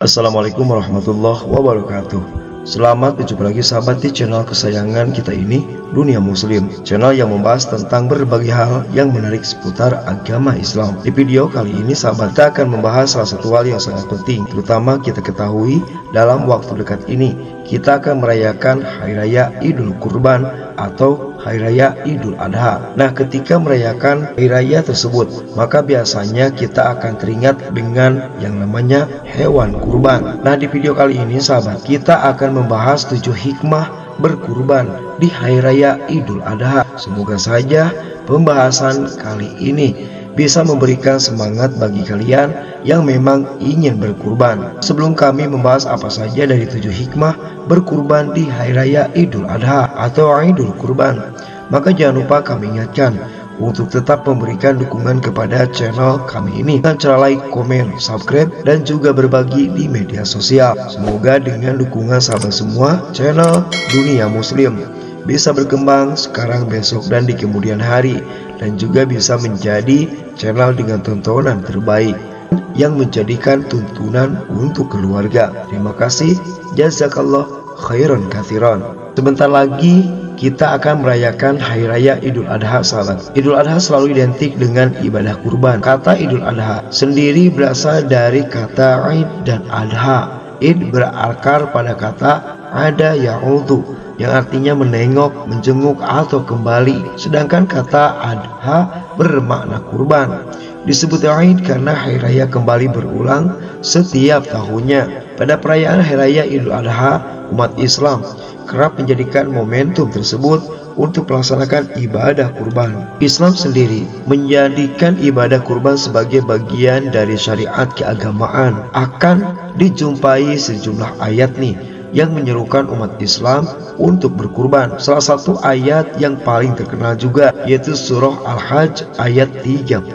Assalamualaikum warahmatullahi wabarakatuh. Selamat berjumpa lagi sahabat di channel kesayangan kita ini, Dunia Muslim, channel yang membahas tentang berbagai hal yang menarik seputar agama Islam. Di video kali ini sahabat, kita akan membahas salah satu hal yang sangat penting, terutama kita ketahui dalam waktu dekat ini kita akan merayakan Hari Raya Idul Kurban atau Hari Raya Idul Adha. Nah, ketika merayakan Hari Raya tersebut, maka biasanya kita akan teringat dengan yang namanya hewan kurban. Nah, di video kali ini sahabat, kita akan membahas 7 hikmah berkurban di Hari Raya Idul Adha. Semoga saja pembahasan kali ini bisa memberikan semangat bagi kalian yang memang ingin berkurban. Sebelum kami membahas apa saja dari 7 hikmah berkurban di Hari Raya Idul Adha atau Idul Kurban, maka jangan lupa kami ingatkan untuk tetap memberikan dukungan kepada channel kami ini dengan cara like, komen, subscribe, dan juga berbagi di media sosial. Semoga dengan dukungan sahabat semua, channel Dunia Muslim bisa berkembang sekarang, besok, dan di kemudian hari, dan juga bisa menjadi channel dengan tontonan terbaik yang menjadikan tuntunan untuk keluarga. Terima kasih, jazakallah khairan katsiran. Sebentar lagi kita akan merayakan Hari Raya Idul Adha sahabat. Idul Adha selalu identik dengan ibadah kurban. Kata Idul Adha sendiri berasal dari kata Id dan Adha. Id berakar pada kata ada ya'udhu, yang artinya menengok, menjenguk, atau kembali. Sedangkan kata Adha bermakna kurban. Disebut Id karena Hari Raya kembali berulang setiap tahunnya. Pada perayaan Hari Raya Idul Adha, umat Islam kerap menjadikan momentum tersebut untuk melaksanakan ibadah kurban. Islam sendiri menjadikan ibadah kurban sebagai bagian dari syariat keagamaan. Akan dijumpai sejumlah ayat nih yang menyerukan umat Islam untuk berkurban. Salah satu ayat yang paling terkenal juga yaitu surah Al-Hajj ayat 34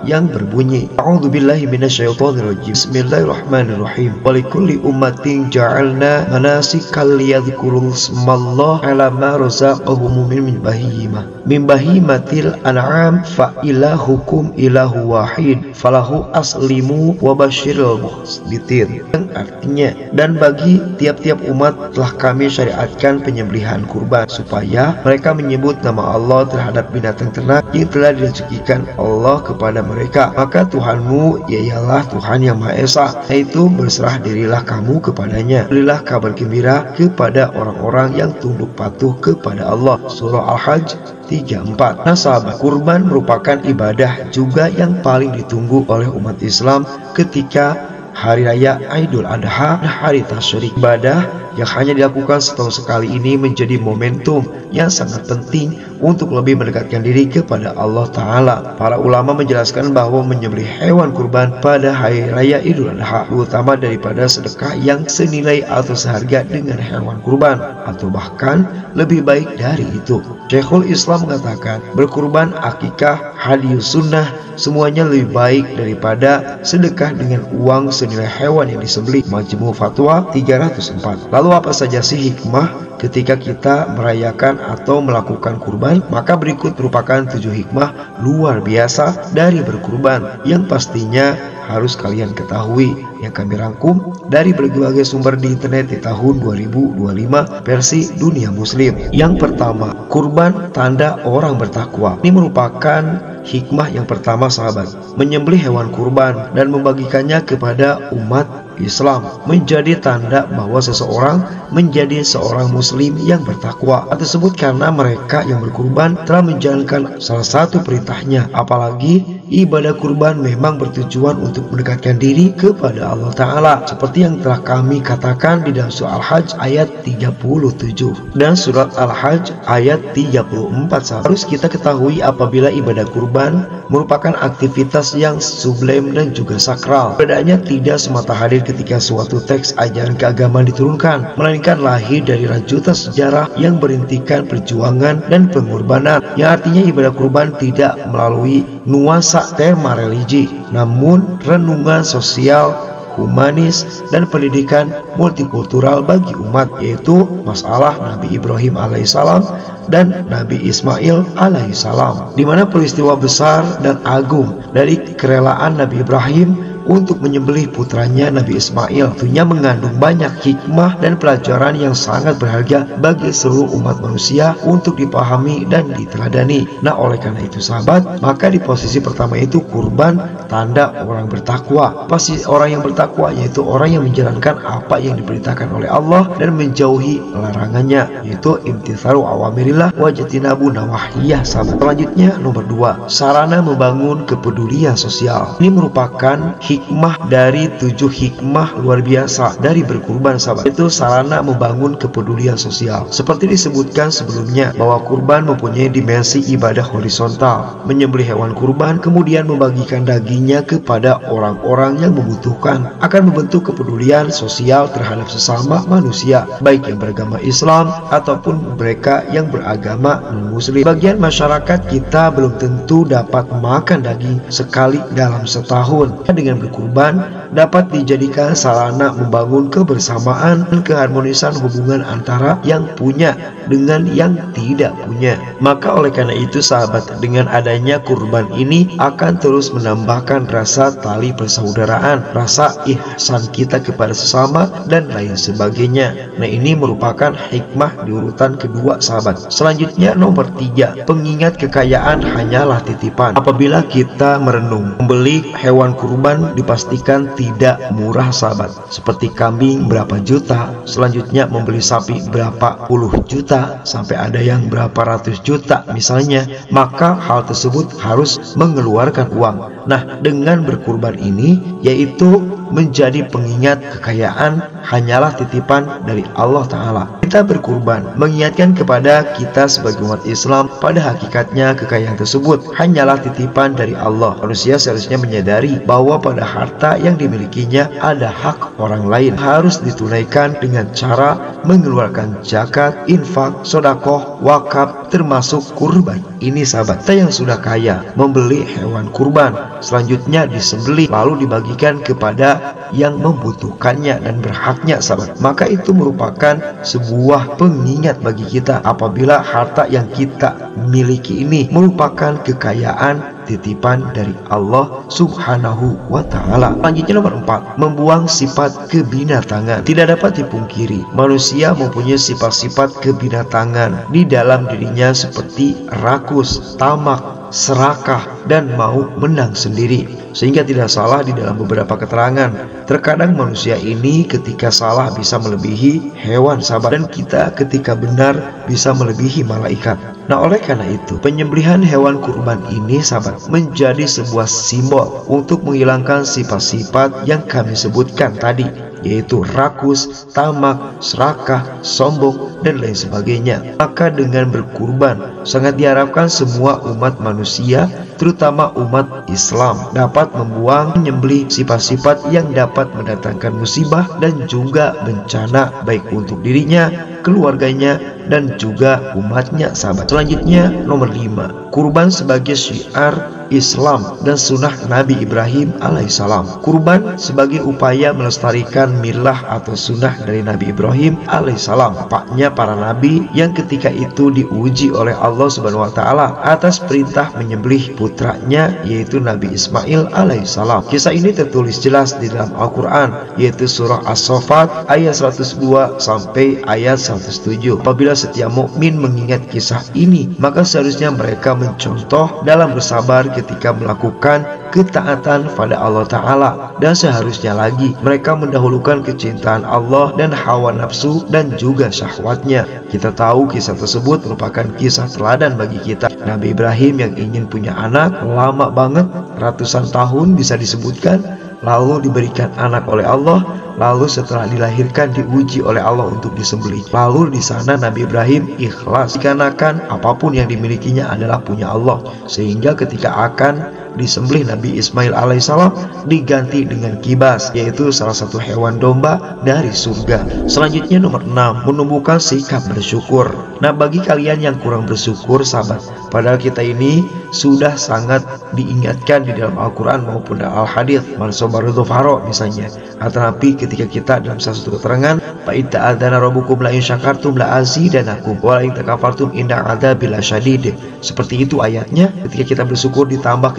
yang berbunyi, A'udzubillahi minasyaitonirrajim. Bismillahirrahmanirrahim. Walikulli ummatin ja'alna manasikal liyadhkuru smallahi 'ala ma razaqahum min bahimatil an'am fa ilahukum ilahu wahid falahu aslimu wa basyiril mukhbitin. Yang artinya, dan bagi tiap-tiap umat telah kami syariatkan penyembelihan kurban supaya mereka menyebut nama Allah terhadap binatang ternak yang telah direzekikan Allah kepada mereka. Maka Tuhanmu ialah Tuhan yang Maha Esa, yaitu berserah dirilah kamu kepadanya. Berilah kabar gembira kepada orang-orang yang tunduk patuh kepada Allah. Surah Al-Hajj 34. Nah sahabat, kurban merupakan ibadah juga yang paling ditunggu oleh umat Islam ketika Hari Raya Idul Adha dan Hari Tasyrik. Ibadah yang hanya dilakukan setahun sekali ini menjadi momentum yang sangat penting untuk lebih mendekatkan diri kepada Allah Ta'ala. Para ulama menjelaskan bahwa menyembelih hewan kurban pada Hari Raya Idul Adha utama daripada sedekah yang senilai atau seharga dengan hewan kurban, atau bahkan lebih baik dari itu. Syekhul Islam mengatakan berkurban, akikah, hadius sunnah semuanya lebih baik daripada sedekah dengan uang senilai hewan yang disembelih. Majmu' Fatwa 304. Lalu apa saja sih hikmah ketika kita merayakan atau melakukan kurban? Maka berikut merupakan 7 hikmah luar biasa dari berkurban yang pastinya harus kalian ketahui, yang kami rangkum dari berbagai sumber di internet di tahun 2025 versi Dunia Muslim. Yang pertama, kurban tanda orang bertakwa. Ini merupakan hikmah yang pertama sahabat. Menyembelih hewan kurban dan membagikannya kepada umat Islam menjadi tanda bahwa seseorang menjadi seorang muslim yang bertakwa. Hal tersebut karena mereka yang berkurban telah menjalankan salah satu perintahnya. Apalagi ibadah kurban memang bertujuan untuk mendekatkan diri kepada Allah Ta'ala, seperti yang telah kami katakan di dalam surah Al-Hajj ayat 37 dan surat Al-Hajj ayat 34. Harus kita ketahui apabila ibadah kurban merupakan aktivitas yang sublime dan juga sakral. Bedanya tidak semata hadir ketika suatu teks ajaran keagamaan diturunkan, melainkan lahir dari rajutan sejarah yang berintikan perjuangan dan pengorbanan, yang artinya ibadah kurban tidak melalui nuansa tema religi, namun renungan sosial, humanis, dan pendidikan multikultural bagi umat, yaitu masalah Nabi Ibrahim alaihissalam dan Nabi Ismail alaihissalam, di mana peristiwa besar dan agung dari kerelaan Nabi Ibrahim untuk menyembelih putranya Nabi Ismail tentunya mengandung banyak hikmah dan pelajaran yang sangat berharga bagi seluruh umat manusia untuk dipahami dan diteladani. Nah, oleh karena itu sahabat, maka di posisi pertama itu kurban tanda orang bertakwa. Pasti orang yang bertakwa yaitu orang yang menjalankan apa yang diperintahkan oleh Allah dan menjauhi larangannya, yaitu imtitsalu awamirillah wa jtinabu nawahiyah. Sahabat, selanjutnya nomor 2, sarana membangun kepedulian sosial. Ini merupakan hikmah dari 7 hikmah luar biasa dari berkurban, sahabat. Itu sarana membangun kepedulian sosial. Seperti disebutkan sebelumnya bahwa kurban mempunyai dimensi ibadah horizontal. Menyembelih hewan kurban kemudian membagikan dagingnya kepada orang-orang yang membutuhkan akan membentuk kepedulian sosial terhadap sesama manusia, baik yang beragama Islam ataupun mereka yang beragama non-muslim. Bagian masyarakat kita belum tentu dapat makan daging sekali dalam setahun. Dengan berkurban dapat dijadikan sarana membangun kebersamaan dan keharmonisan hubungan antara yang punya dengan yang tidak punya. Maka oleh karena itu sahabat, dengan adanya kurban ini akan terus menambahkan rasa tali persaudaraan, rasa ihsan kita kepada sesama dan lain sebagainya. Nah, ini merupakan hikmah di urutan kedua, sahabat. Selanjutnya nomor 3, pengingat kekayaan hanyalah titipan. Apabila kita merenung, membeli hewan kurban dipastikan tidak murah, sahabat. Seperti kambing berapa juta, selanjutnya membeli sapi berapa puluh juta, sampai ada yang berapa ratus juta misalnya. Maka hal tersebut harus mengeluarkan uang. Nah, dengan berkurban ini yaitu menjadi pengingat kekayaan hanyalah titipan dari Allah Ta'ala. Kita berkurban mengingatkan kepada kita sebagai umat Islam pada hakikatnya kekayaan tersebut hanyalah titipan dari Allah. Manusia seharusnya menyadari bahwa pada harta yang dimilikinya ada hak orang lain, harus ditunaikan dengan cara mengeluarkan zakat, infak, sedekah, wakaf, termasuk kurban. Ini sahabat, kita yang sudah kaya membeli hewan kurban, selanjutnya disembelih lalu dibagikan kepada yang membutuhkannya dan berhaknya, sahabat. Maka itu merupakan sebuah pengingat bagi kita apabila harta yang kita miliki ini merupakan kekayaan titipan dari Allah Subhanahu wa Ta'ala. Selanjutnya nomor 4, membuang sifat kebinatangan. Tidak dapat dipungkiri, manusia mempunyai sifat-sifat kebinatangan di dalam dirinya seperti rakus, tamak, serakah, dan mau menang sendiri. Sehingga tidak salah di dalam beberapa keterangan, terkadang manusia ini ketika salah bisa melebihi hewan, sahabat, dan kita ketika benar bisa melebihi malaikat. Nah, oleh karena itu penyembelihan hewan kurban ini, sahabat, menjadi sebuah simbol untuk menghilangkan sifat-sifat yang kami sebutkan tadi, yaitu rakus, tamak, serakah, sombong, dan lain sebagainya. Maka dengan berkurban sangat diharapkan semua umat manusia, terutama umat Islam, dapat membuang, menyembelih sifat-sifat yang dapat mendatangkan musibah dan juga bencana baik untuk dirinya, keluarganya, dan juga umatnya, sahabat. Selanjutnya nomor 5, kurban sebagai syiar Islam dan sunnah Nabi Ibrahim alaihissalam. Kurban sebagai upaya melestarikan milah atau sunnah dari Nabi Ibrahim alaihissalam, bapaknya para nabi yang ketika itu diuji oleh Allah Subhanahu wa Ta'ala atas perintah menyembelih putranya yaitu Nabi Ismail alaihissalam. Kisah ini tertulis jelas di dalam Al-Quran, yaitu surah As-Saffat ayat 102 sampai ayat 107. Apabila setiap mukmin mengingat kisah ini, maka seharusnya mereka mencontoh dalam bersabar ketika melakukan ketaatan pada Allah Ta'ala, dan seharusnya lagi mereka mendahulukan kecintaan Allah dan hawa nafsu dan juga syahwatnya. Kita tahu kisah tersebut merupakan kisah teladan bagi kita. Nabi Ibrahim yang ingin punya anak lama banget, ratusan tahun bisa disebutkan, lalu diberikan anak oleh Allah, Lalu setelah dilahirkan diuji oleh Allah untuk disembelih. Lalu di sana Nabi Ibrahim ikhlas dikarenakan apapun yang dimilikinya adalah punya Allah. Sehingga ketika akan disembelih Nabi Ismail alaihissalam diganti dengan kibas, yaitu salah satu hewan domba dari surga. Selanjutnya nomor 6, menumbuhkan sikap bersyukur. Nah, bagi kalian yang kurang bersyukur sahabat, padahal kita ini sudah sangat diingatkan di dalam Al-Quran maupun dalam Al-Hadith, man sabara dhafara misalnya. Tetapi ketika kita dalam satu keterangan, fa idza adzana rabbukum la in syakartum la azidanakum wa la in kafartum inna adzabi lasyadid. Seperti itu ayatnya. Ketika kita bersyukur ditambah,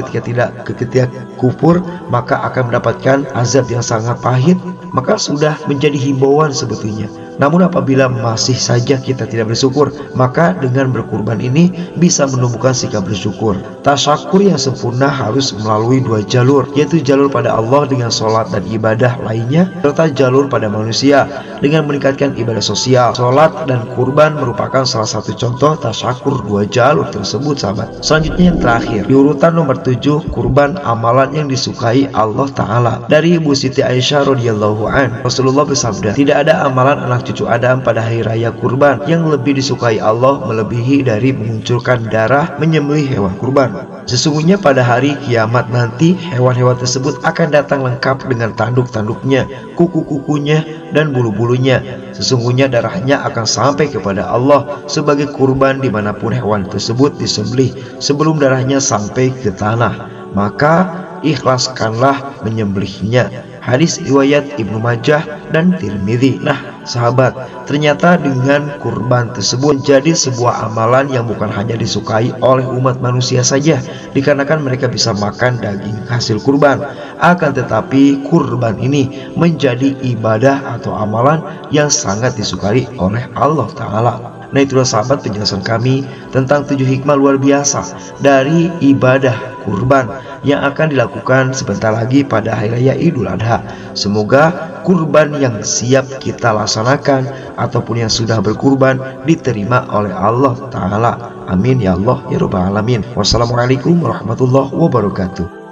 ketika kufur maka akan mendapatkan azab yang sangat pahit. Maka sudah menjadi himbauan sebetulnya. Namun apabila masih saja kita tidak bersyukur, maka dengan berkurban ini bisa menumbuhkan sikap bersyukur. Tasyakur yang sempurna harus melalui dua jalur, yaitu jalur pada Allah dengan sholat dan ibadah lainnya, serta jalur pada manusia dengan meningkatkan ibadah sosial. Sholat dan kurban merupakan salah satu contoh tasyakur dua jalur tersebut sahabat. Selanjutnya yang terakhir, di urutan nomor 7, kurban amalan yang disukai Allah Ta'ala. Dari Ibu Siti Aisyah radhiyallahu an, Rasulullah bersabda, tidak ada amalan anak cucu Adam pada hari raya kurban yang lebih disukai Allah melebihi dari menguncurkan darah menyembelih hewan kurban. Sesungguhnya pada hari kiamat nanti hewan-hewan tersebut akan datang lengkap dengan tanduk-tanduknya, kuku-kukunya, dan bulu-bulunya. Sesungguhnya darahnya akan sampai kepada Allah sebagai kurban dimanapun hewan tersebut disembelih sebelum darahnya sampai ke tanah. Maka ikhlaskanlah menyembelihnya. Hadis riwayat Ibnu Majah dan Tirmidzi. Nah sahabat, ternyata dengan kurban tersebut jadi sebuah amalan yang bukan hanya disukai oleh umat manusia saja, dikarenakan mereka bisa makan daging hasil kurban. Akan tetapi kurban ini menjadi ibadah atau amalan yang sangat disukai oleh Allah Ta'ala. Nah itulah sahabat penjelasan kami tentang 7 hikmah luar biasa dari ibadah kurban yang akan dilakukan sebentar lagi pada Hari Raya Idul Adha. Semoga kurban yang siap kita laksanakan ataupun yang sudah berkurban diterima oleh Allah Ta'ala. Amin ya Allah ya Rabbal Alamin. Wassalamualaikum warahmatullahi wabarakatuh.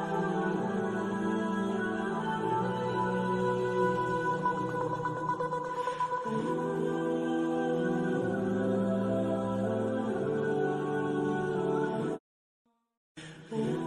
Oh